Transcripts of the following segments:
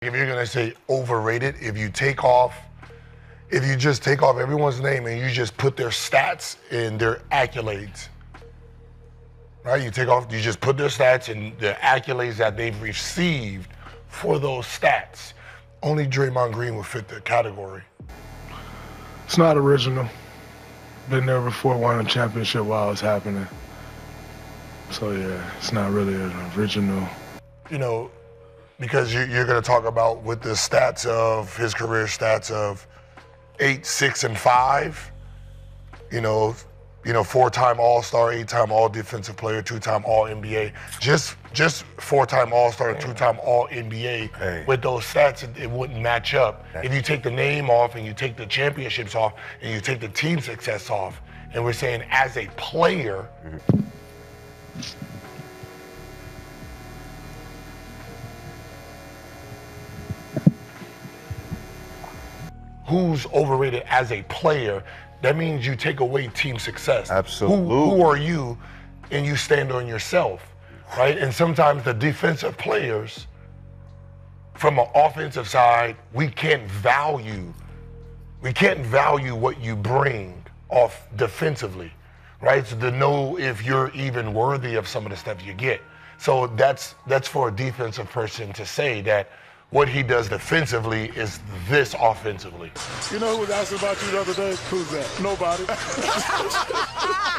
If you're gonna say overrated, if you just take off everyone's name and you just put their stats and their accolades, right? You just put their stats and the accolades that they've received for those stats. Only Draymond Green would fit the category. It's not original. Been there before, won a championship while it's happening. So yeah, it's not really an original. You know, because you're going to talk about with the stats of his career stats of 8, 6, and 5. You know, 4-time All-Star, 8-time All-Defensive Player, 2-time All-NBA. Just 4-time All-Star and 2-time All-NBA. Hey. With those stats, it wouldn't match up. If you take the name off and you take the championships off and you take the team success off, and we're saying as a player. Who's overrated as a player, that means you take away team success. Absolutely. Who are you? And you stand on yourself, right? And sometimes the defensive players, from an offensive side, we can't value what you bring off defensively, right? So to know if you're even worthy of some of the stuff you get. So that's for a defensive person to say that what he does defensively is this offensively. You know who was asking about you the other day? Who's that? Nobody.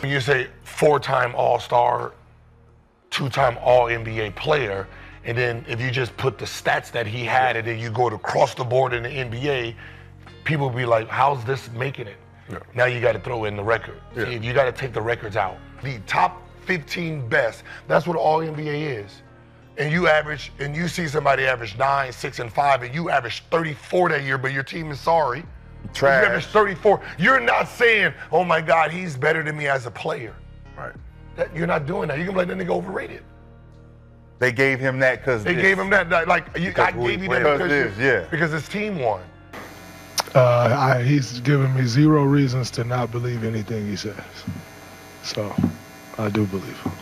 When you say 4-time All-Star, 2-time All-NBA player, and then if you just put the stats that he had and then you go across the board in the NBA, people will be like, how's this making it? Yeah. Now you got to throw in the record. Yeah. You got to take the records out. The top 15 best, that's what All-NBA is. And you see somebody average 9, 6, and 5, and you average 34 that year, but your team is sorry. Trash. You average 34. You're not saying, oh my God, he's better than me as a player. Right. You're not doing that. You can be like, that nigga overrated. They gave him that because They gave him that I gave you that because his team won. He's given me 0 reasons to not believe anything he says. So I do believe him.